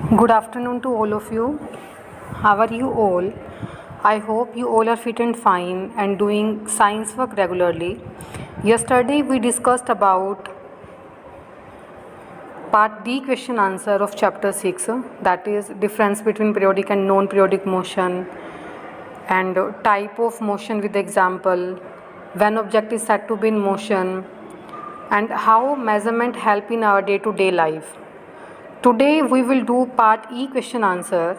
Good afternoon to all of you. How are you all? I hope you all are fit and fine and doing science work regularly. Yesterday we discussed about part D question answer of chapter 6, that is difference between periodic and non-periodic motion and type of motion with example, when object is said to be in motion, and how measurement help in our day-to-day life. Today we will do part E question answer.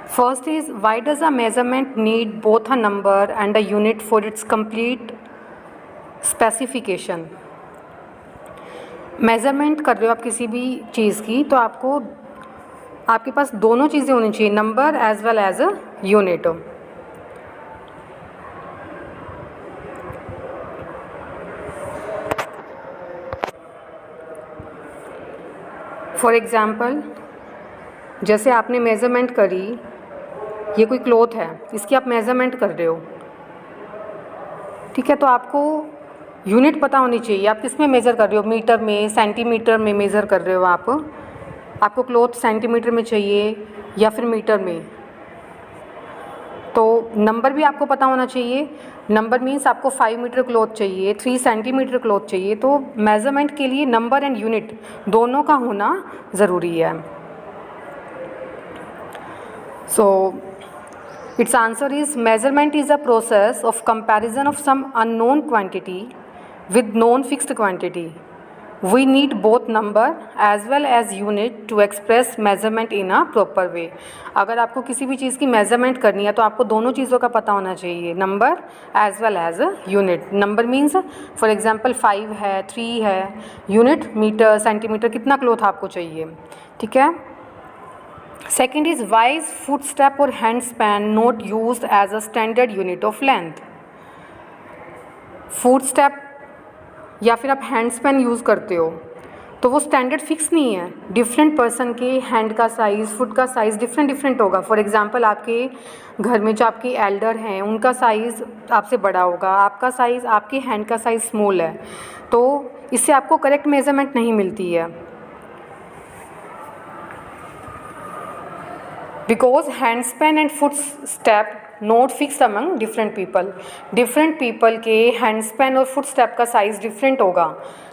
First is, why does a measurement need both a number and a unit for its complete specification? Measurement कर रहे हो आप किसी भी चीज़ की, तो आपके पास दोनों चीज़ें होनी चाहिए, number as well as a unit. For example, जैसे आपने मेज़रमेंट करी, ये कोई क्लॉथ है, इसकी आप मेज़रमेंट कर रहे हो, ठीक है, तो आपको यूनिट पता होनी चाहिए. आप किस में मेज़र कर रहे हो, मीटर में, सेंटीमीटर में मेज़र कर रहे हो आपको क्लॉथ सेंटीमीटर में चाहिए या फिर मीटर में. तो नंबर भी आपको पता होना चाहिए. नंबर मीन्स आपको 5 मीटर क्लॉथ चाहिए, 3 सेंटीमीटर क्लॉथ चाहिए. तो मेज़रमेंट के लिए नंबर एंड यूनिट दोनों का होना ज़रूरी है. सो its answer is, measurement is a process of comparison of some unknown quantity with known fixed quantity. We need both number as well as unit to express measurement in a proper way. अगर आपको किसी भी चीज़ की measurement करनी है तो आपको दोनों चीज़ों का पता होना चाहिए, number as well as unit. Number means for example 5 है, 3 है, यूनिट मीटर सेंटीमीटर, कितना क्लॉथ आपको चाहिए, ठीक है. Second is, why is footstep or hand span not used as a standard unit of length? Footstep या फिर आप हैंड स्पैन यूज़ करते हो तो वो स्टैंडर्ड फिक्स नहीं है. डिफरेंट पर्सन के हैंड का साइज़, फुट का साइज़ डिफरेंट होगा. फॉर एग्जांपल, आपके घर में जो आपके एल्डर हैं उनका साइज़ आपसे बड़ा होगा, आपका साइज़, आपके हैंड का साइज़ स्मॉल है, तो इससे आपको करेक्ट मेज़रमेंट नहीं मिलती है. Because hand span and footstep not fixed among different people. Different people के hand span और footstep का size different होगा,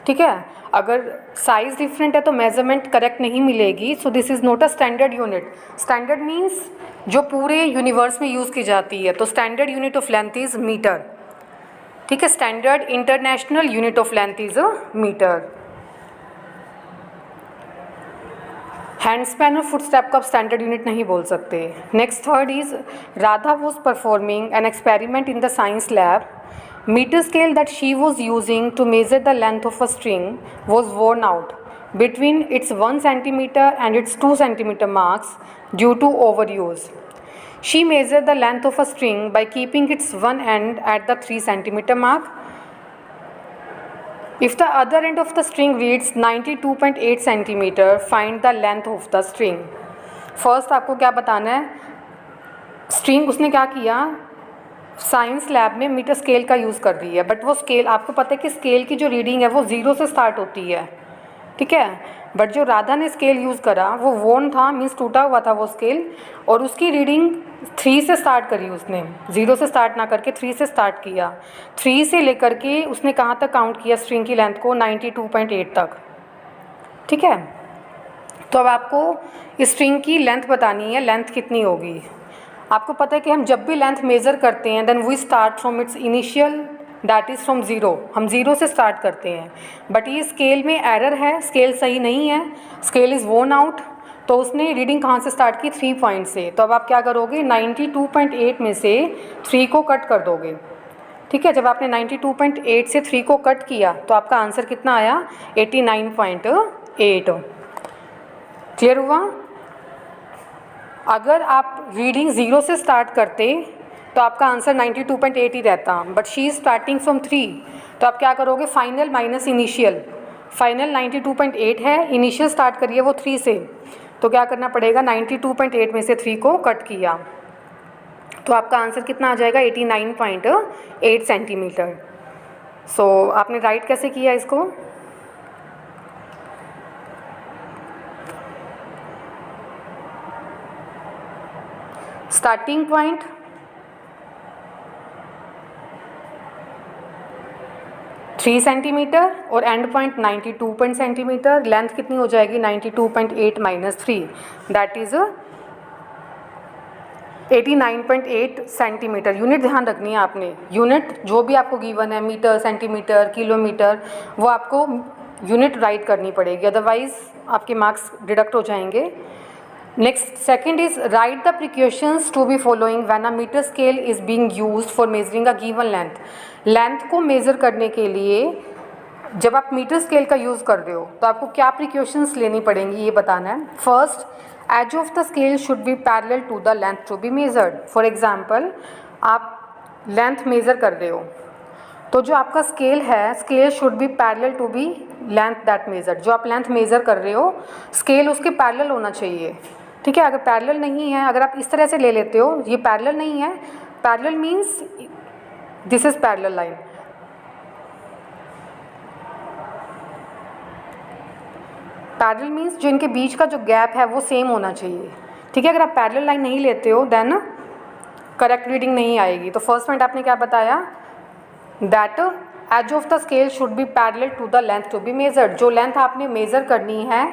ठीक है. अगर size different है तो measurement correct नहीं मिलेगी. So this is not a standard unit. Standard means जो पूरे universe में use की जाती है. तो standard unit of length is meter, ठीक है. Standard international unit of length is a meter. Hand span और फुट स्टेप को आप स्टैंडर्ड यूनिट नहीं बोल सकते. Next third is, Radha was performing an experiment in the science lab. Metre scale that she was using to measure the length of a string was worn out between its 1 centimeter and its 2 centimeter marks due to overuse. She measured the length of a string by keeping its one end at the 3 centimeter mark. If the other end of the string reads 92.8 centimeter, find the length of the string. First आपको क्या बताना है, string उसने क्या किया, science lab में metre scale का use कर रही है, बट वो स्केल, आपको पता है कि स्केल की जो रीडिंग है वो 0 से स्टार्ट होती है, ठीक है. बट जो राधा ने स्केल यूज़ करा वो वोन था, मीन्स टूटा हुआ था वो स्केल, और उसकी रीडिंग 3 से स्टार्ट करी उसने, 0 से स्टार्ट ना करके 3 से स्टार्ट किया. 3 से लेकर के उसने कहाँ तक काउंट किया स्ट्रिंग की लेंथ को, 92.8 तक, ठीक है. तो अब आपको इस स्ट्रिंग की लेंथ बतानी है, लेंथ कितनी होगी. आपको पता है कि हम जब भी लेंथ मेज़र करते हैं then we start from its initial, that is from 0. हम 0 से स्टार्ट करते हैं, बट ये स्केल में एरर है, स्केल सही नहीं है, स्केल इज़ worn आउट. तो उसने रीडिंग कहाँ से स्टार्ट की, 3 पॉइंट से. तो अब आप क्या करोगे, 92.8 में से 3 को कट कर दोगे, ठीक है. जब आपने 92.8 से 3 को कट किया तो आपका आंसर कितना आया, 89.8. क्लियर हुआ. अगर आप रीडिंग 0 से स्टार्ट करते तो आपका आंसर 92.8 ही रहता, but she is starting from 3. तो आप क्या करोगे, फाइनल माइनस इनिशियल. फाइनल 92.8 है, इनिशियल स्टार्ट करिए वो 3 से, तो क्या करना पड़ेगा, 92.8 में से 3 को कट किया तो आपका आंसर कितना आ जाएगा, 89.8 सेंटीमीटर. सो आपने राइट कैसे किया इसको, स्टार्टिंग पॉइंट थ्री सेंटीमीटर और एंड पॉइंट 92 सेंटीमीटर, लेंथ कितनी हो जाएगी 92.8 minus 3, that is 89.8 centimetre. Unit ध्यान रखनी है आपने, यूनिट जो भी आपको गिवन है मीटर, सेंटीमीटर, किलोमीटर, वो आपको यूनिट राइट करनी पड़ेगी, अदरवाइज आपके मार्क्स डिडक्ट हो जाएंगे। Next second is write the precautions to be following when a metre scale is being used for measuring a given length. Length को measure करने के लिए जब आप मीटर स्केल का यूज़ कर रहे हो तो आपको क्या प्रिकॉशंस लेनी पड़ेंगी ये बताना है। First, edge of the scale should be parallel to the length to be measured. For example आप लेंथ मेज़र कर रहे हो तो जो आपका स्केल है, scale should be parallel to be length that measured. जो आप लेंथ मेज़र कर रहे हो स्केल उसके पैरेलल होना चाहिए, ठीक है। अगर पैरेलल नहीं है, अगर आप इस तरह से ले लेते हो, ये पैरेलल नहीं है, parallel means this is parallel line, parallel means जो इनके बीच का जो गैप है वो सेम होना चाहिए, ठीक है। अगर आप पैरेलल लाइन नहीं लेते हो देन करेक्ट रीडिंग नहीं आएगी। तो फर्स्ट पॉइंट आपने क्या बताया, that edge of the scale should be parallel to the length to be measured. जो लेंथ आपने मेज़र करनी है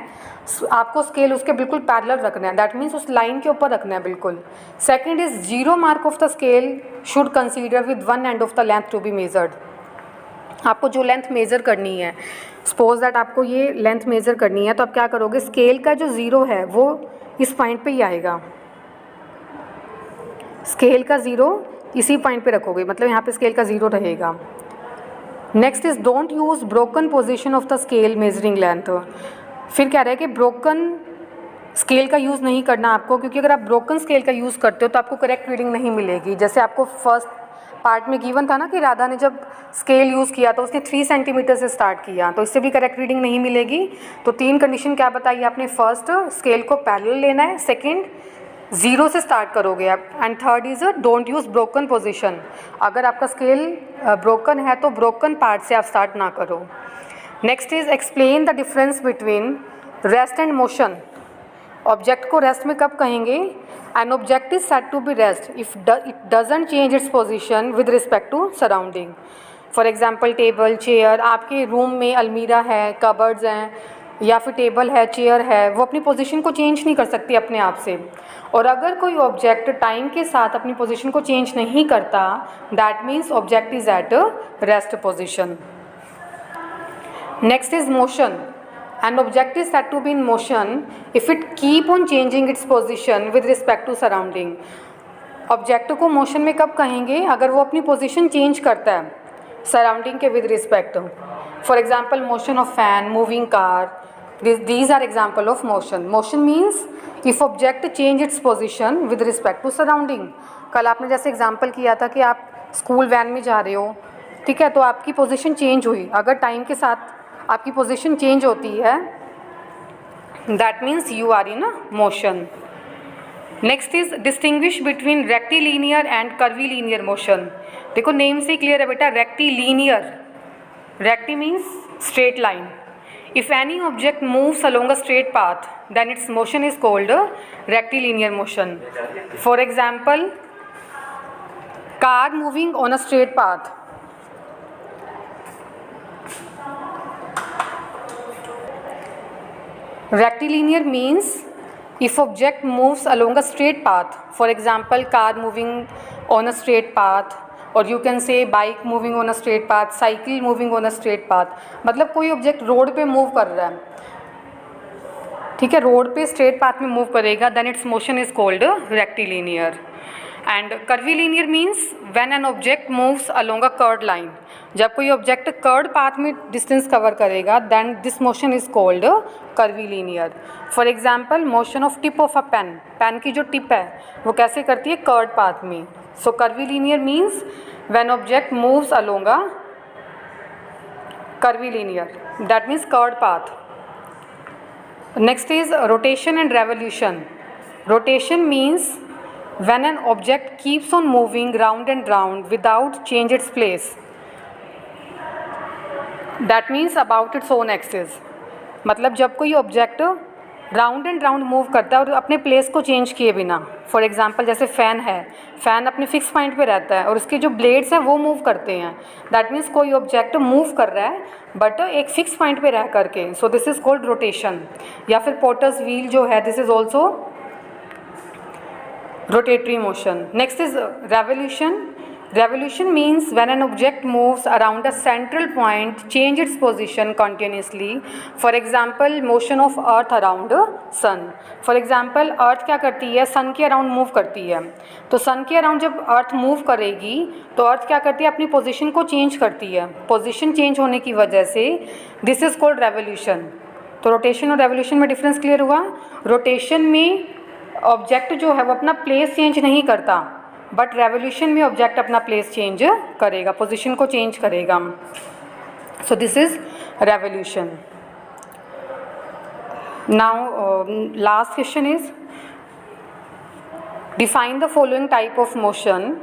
आपको स्केल उसके बिल्कुल पैरेलल रखना है, दैट मीन्स उस लाइन के ऊपर रखना है बिल्कुल। Second is zero mark of the scale should consider with one end of the length to be measured. आपको जो लेंथ मेज़र करनी है, सपोज दैट आपको ये लेंथ मेज़र करनी है, तो आप क्या करोगे, स्केल का जो ज़ीरो है वो इस पॉइंट पे ही आएगा, स्केल का ज़ीरो इसी पॉइंट पे रखोगे, मतलब यहाँ पे स्केल का ज़ीरो रहेगा। Next is don't use broken position of the scale measuring length. फिर कह रहे हैं कि ब्रोकन स्केल का यूज़ नहीं करना आपको, क्योंकि अगर आप ब्रोकन स्केल का यूज़ करते हो तो आपको करेक्ट रीडिंग नहीं मिलेगी। जैसे आपको फर्स्ट पार्ट में गिवन था ना कि राधा ने जब स्केल यूज़ किया तो उसने 3 सेंटीमीटर से स्टार्ट किया, तो इससे भी करेक्ट रीडिंग नहीं मिलेगी। तो 3 कंडीशन क्या बताई आपने, फर्स्ट स्केल को पैरेलल लेना है, सेकंड ज़ीरो से स्टार्ट करोगे आप, and third is don't use broken position. अगर आपका स्केल ब्रोकन है तो ब्रोकन पार्ट से आप स्टार्ट ना करो। Next is explain the difference between rest and motion. Object को रेस्ट में कब कहेंगे, an object is said to be rest if it doesn't change its position with respect to surrounding. For example table, chair, आपके room में अलमीरा है, cupboards हैं, या फिर टेबल है, चेयर है, वो अपनी पोजीशन को चेंज नहीं कर सकती अपने आप से। और अगर कोई ऑब्जेक्ट टाइम के साथ अपनी पोजीशन को चेंज नहीं करता, that means object is at rest position. Next is motion. An object is said to be in motion if it keep on changing its position with respect to surrounding. Object को motion में कब कहेंगे, अगर वो अपनी position change करता है surrounding के with respect. For example motion of fan, moving car, these are example of motion. Motion means if object change its position with respect to surrounding. कल आपने जैसे एग्जांपल किया था कि आप स्कूल वैन में जा रहे हो, ठीक है, तो आपकी पोजीशन चेंज हुई, अगर टाइम के साथ आपकी पोजीशन चेंज होती है that means you are in motion. Next is distinguish between rectilinear and curvilinear motion. देखो नेम से क्लियर है बेटा, rectilinear, recti means straight line. If any object moves along a straight path then its motion is called rectilinear motion. For example car moving on a straight path, rectilinear means if object moves along a straight path, for example car moving on a straight path, or you can say bike moving on a straight path, cycle moving on a straight path। मतलब कोई object road पे move कर रहा है, ठीक है, road पे straight path में मूव करेगा, then its motion is called rectilinear. And curvilinear means when an object moves along a curved line. जब कोई ऑब्जेक्ट कर्व्ड पाथ में डिस्टेंस कवर करेगा then this motion is called curvilinear. For example motion of tip of a pen, pen की जो tip है वो कैसे करती है, कर्व्ड पाथ में। So curvilinear means when object moves along a curvilinear, that means curved path. Next is rotation and revolution. Rotation means when an object keeps on moving round and round without change its place, that means about its own axis। मतलब जब कोई object round and round move करता है और अपने place को change किए बिना। फॉर एग्जांपल जैसे फ़ैन है, फ़ैन अपने फिक्स पॉइंट पे रहता है और उसके जो ब्लेड्स हैं वो मूव करते हैं। दैट मीन्स कोई ऑब्जेक्ट मूव कर रहा है बट एक फिक्स पॉइंट पे रह करके, so this is called rotation. या फिर पोटर्स व्हील जो है, this is also rotatory motion. Next is revolution. Revolution means when an object moves around a central point, change its position continuously. For example, motion of earth around sun. For example, earth क्या करती है, sun के around move करती है। तो sun के around जब earth move करेगी तो earth क्या करती है, अपनी पोजीशन को चेंज करती है। पोजीशन चेंज होने की वजह से दिस इज़ कॉल्ड रेवोल्यूशन। तो रोटेशन और रेवोल्यूशन में डिफरेंस क्लियर हुआ। रोटेशन में ऑब्जेक्ट जो है वो अपना प्लेस चेंज नहीं करता, बट रेवोल्यूशन में ऑब्जेक्ट अपना प्लेस चेंज करेगा, पोजीशन को चेंज करेगा। So this is revolution. Now last question is define the following type of motion.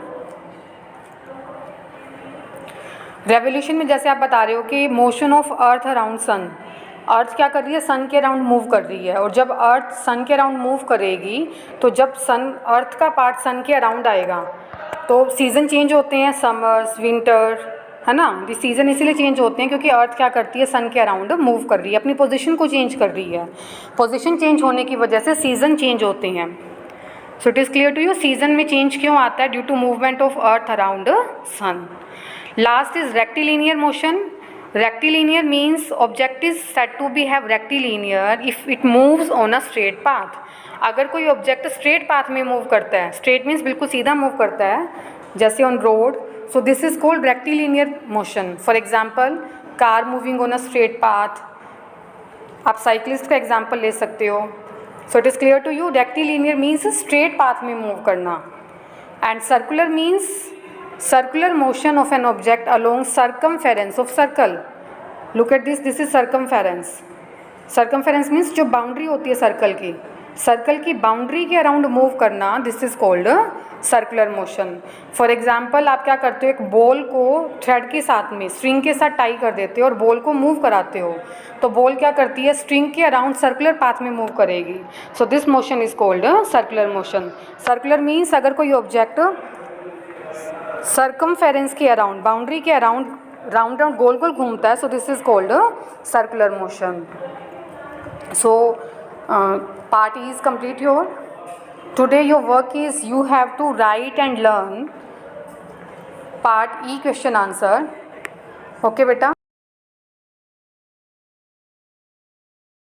Revolution में जैसे आप बता रहे हो कि motion of earth around sun, earth क्या कर रही है, सन के अराउंड मूव कर रही है, और जब अर्थ सन के अराउंड मूव करेगी तो जब सन, अर्थ का पार्ट सन के अराउंड आएगा तो सीज़न चेंज होते हैं, समर्स, विंटर, है ना। ये सीज़न इसीलिए चेंज होते हैं क्योंकि अर्थ क्या करती है, सन के अराउंड मूव कर रही है, अपनी पोजीशन को चेंज कर रही है। पोजीशन चेंज होने की वजह से सीज़न चेंज होते हैं। So it is clear to you season में चेंज क्यों आता है, due to movement of earth around sun. Last is rectilinear motion. Rectilinear means object is said to be have rectilinear if it moves on a straight path. अगर कोई object straight path में move करता है, straight means बिल्कुल सीधा move करता है, जैसे on road, so this is called rectilinear motion. For example car moving on a straight path. आप साइकिलिस्ट का एग्जाम्पल ले सकते हो। So it is clear to you rectilinear means straight path में मूव करना, and circular means circular motion of an object along circumference of circle. Look at this, this is circumference. Circumference means जो boundary होती है circle की, circle की boundary के around move करना, this is called circular motion. For example आप क्या करते हो, एक बॉल को थ्रेड के साथ में स्ट्रिंग के साथ टाई कर देते हो और बॉल को मूव कराते हो, तो बॉल क्या करती है, स्ट्रिंग के अराउंड सर्कुलर पाथ में मूव करेगी। So this motion is called circular motion. Circular means अगर कोई ऑब्जेक्ट सर्कमफेरेंस के अराउंड, बाउंड्री के अराउंड राउंड राउंड गोल गोल घूमता है, सो this is called circular motion. So part E is complete here. Today your work is you have to write and learn part E question answer. Okay बेटा।